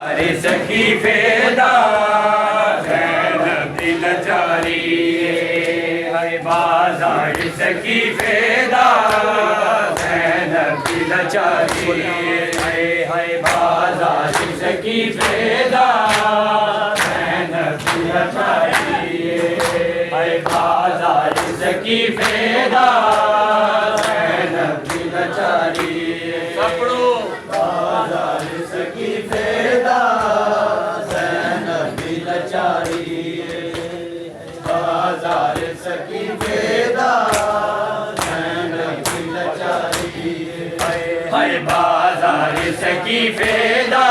अरे सखी फेदा दिल चारी है बाजार सखी फेदा दिल चारी है बाजार सखी फेदा दिल चारी है बाजार सखी फेदा दिल चारी कपड़ो बाजार सखी फेदा बाजार सखी फेदा है बाजार सखी फेदा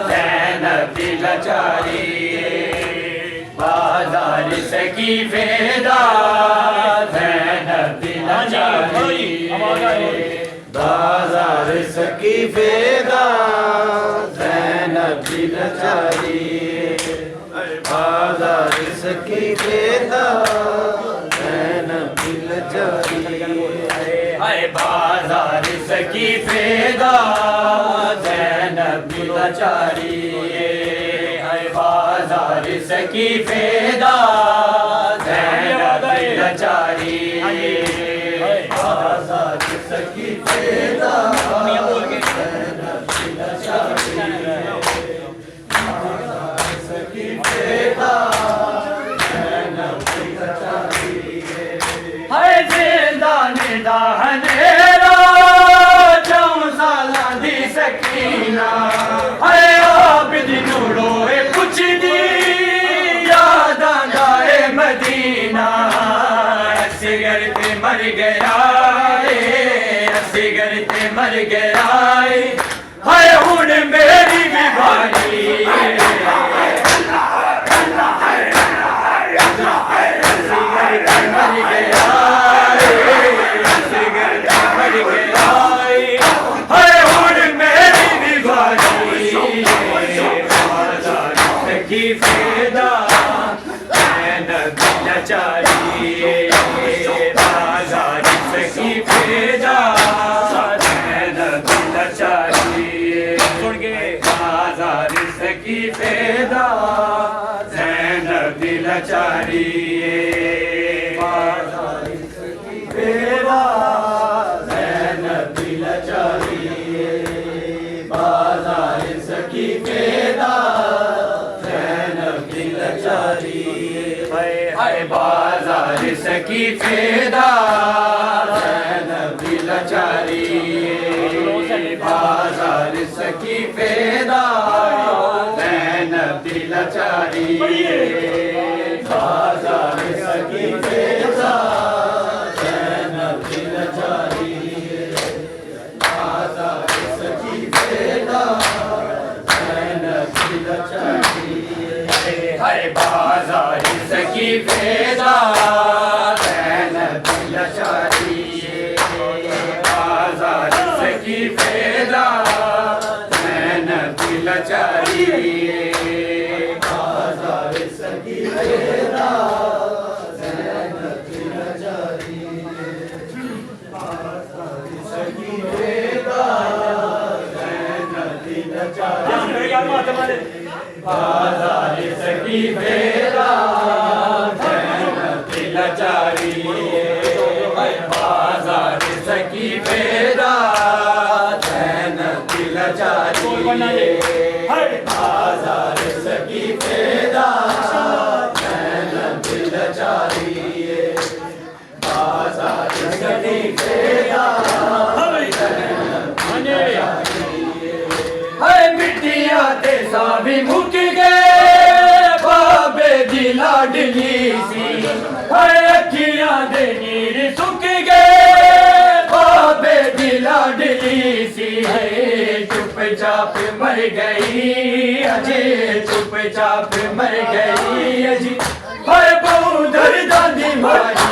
ज़ैनब लाचारी बाजार सखी फेदा ज़ैनब लाचारी बाजार सखी फेदा ज़ैनब लाचारी बाजार सखी फेदा ज़ैनब लाचारी है बाजार सखी फेदा ज़ैनब लाचारी है बाजार सखी फेदा ज़ैनब लाचारी बाजार सखी फेदा सकीना है आबिद नूरोए कुछ दी याद आए मदीना असगर ते मर गया असगर ते मर गया है हुन मेरी भी भारी मर गया सखी फेदा ज़ैनब लाचारी बाजार सखी फेदा ज़ैनब लाचारी सुन के बाजार सखी फेदा ज़ैनब लाचारी बाजार सखी फेदा ज़ैनब लाचारी बाजार सखी फेदा है बाजार सखी फेदा ज़ैनब लाचारी बाजार सखी फेदा ज़ैनब लाचारी बाजार सखी फेदा ज़ैनब लाचारी बाजार सखी फेदा ज़ैनब लाचारी है बाजार सखी फेदा ज़ैनब लाचारी बाजार सखी फेदा ज़ैनब लाचारी बाजार सखी फेदा ज़ैनब लाचारी बाजार सखी फेदा ज़ैनब लाचारी बाजार सखी फेदा ज़ैनब लाचारी बाजार सखी फेदा ज़ैनब लाचारी बाजार सखी फेदा ज़ैनब लाचारी बाजार सखी फेदा है मिट्टिया ते साभी मुक गए बाबे दी लाडली सी है अखियां दे नीर सुक गए बाबे दी लाडली सी है चुपचाप मर गई अजे चुपचाप मर गई अजी है बहु दर्दा दी मारी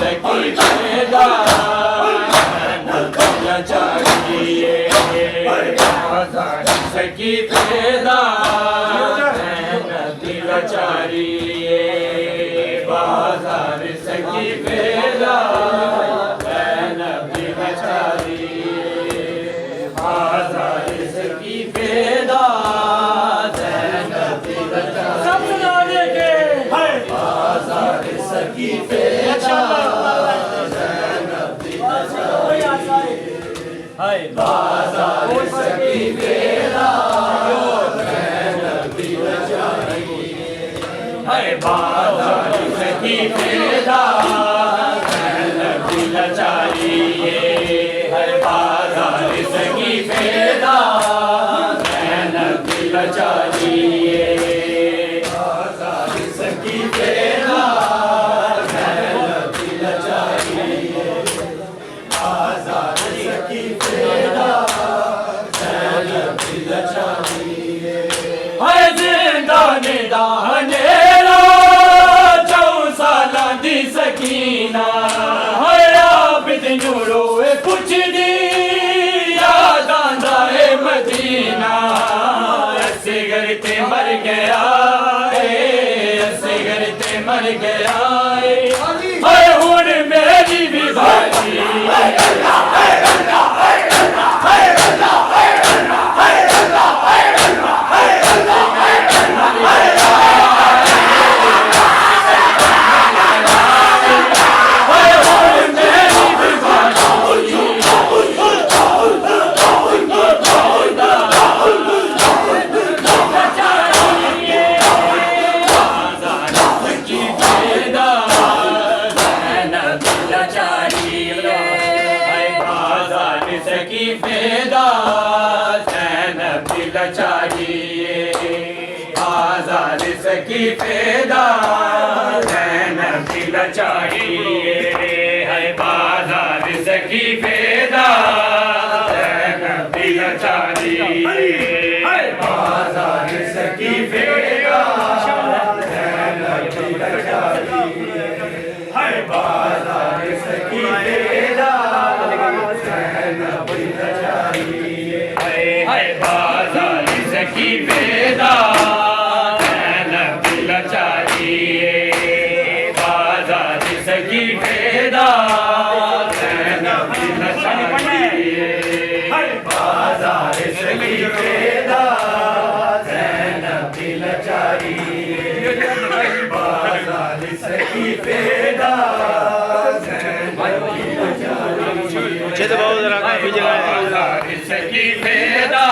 सखी फेदा बाजार सकी पैदा नबी लाचारी बाजार सकी पैदा नबी लाचारी बाजार सकी पैदा नबी लाचारी सब सुनाने के बाजार सकी पैदा नबी लाचारी हाय बाजार सकी पैदा नबी लाचारी हाय बाजार सकी पैदा नबी लाचारी हाय बाजार सकी पैदा नबी लाचारी बाजार सकी पैदा नबी लाचारी बाजार सकी पैदा नबी लाचारी हाय जिंदाने दानेरा चौसाला दी सकीना हाय आबिद नूरो कुछ दी याद आंदा है मदीना ऐसे करते मर गया ऐसे करते मर गया हाय हुन मेरी भी भाई सकी पैदा नबी लाचारी बाजार सकी पैदा नबी लाचारी है बाजार सकी पैदा नबी लाचारी है बाजार सकी पैदा नबी लाचारी है बाजार सकी पैदा नबी लाचारी हाय बाजार सकी पैदा नबी लाचारी बाजार सकी पैदा नबी लाचारी हाय बाजार सकी पैदा नबी लाचारी बाजार सकी पैदा मुझे तो बहुत जरा काफी जगह सकी पैदा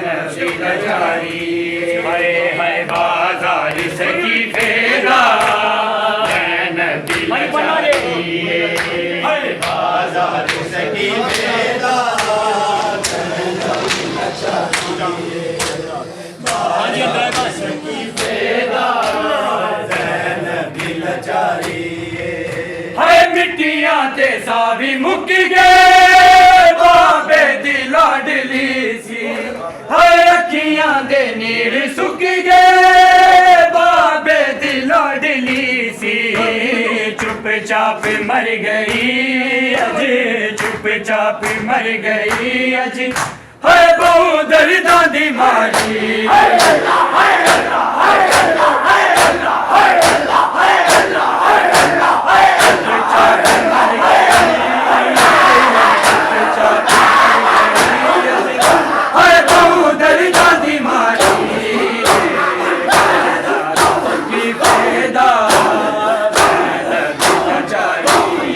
नबी लाचारी हाय हाय बाजार सकी पैदा नबी लाचारी हाय बाजार सकी पैदा नबी लाचारी बाजार सकी पैदा नबी लाचारी हाय मिट्टियां ते सावी मुक गए बाबे दी लाडली सी हाय अखियां दे नीर सुक गए बाबे दी लाडली सी चुपचाप मर गई अज चुपचाप मर गई अज हाय बहु दर्दां दी मारी हाय अल्लाह हाय अल्लाह हाय अल्लाह हाय अल्लाह हाय अल्लाह हाय अल्लाह हाय अल्लाह हाय हाय बहु दर्दां दी मारी सकी पैदा नबी लाचारी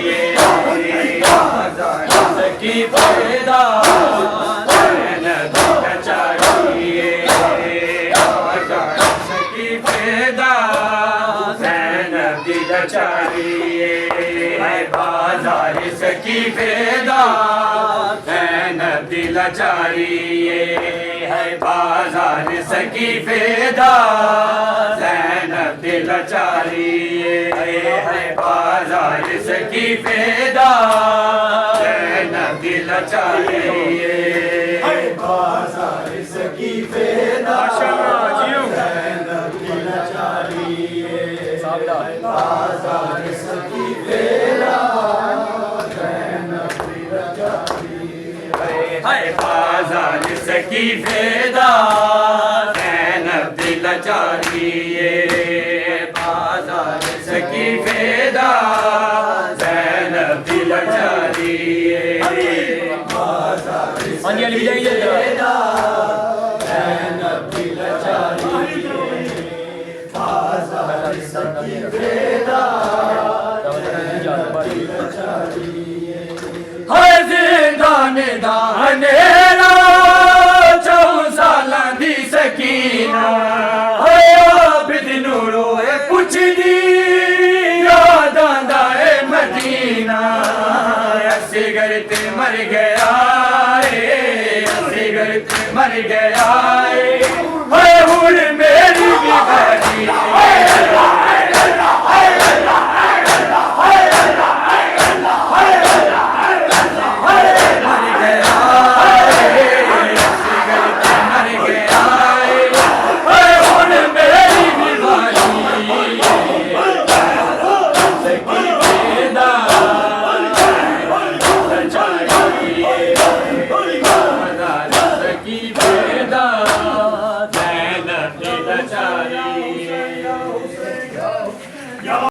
सकी पैदा नबी लाचारी सकी पैदा नबी लाचारी हाय बाजार सकी पैदा नबी लाचारी हाय बाजार सकी पैदा नबी लाचारी हाय बाजार सकी पैदा नबी लाचारी हाय बाजार सकी पैदा नबी लाचारी बाजार सकी पैदा नबी लाचारी हाय बाजार सकी फेदा ज़ैनब दी लाचारी बाजार सकी फेदा ज़ैनब दी लाचारी हाँ जी अली जाइए ज़ैनब दी लाचारी बाजार सकी फेदा हाय जिंदान दानेला 4 सालां दी सकीना हाय आबिद नूरो पुछदी याद आंदा है मदीना असगर ते मर गया रे असगर ते मर गया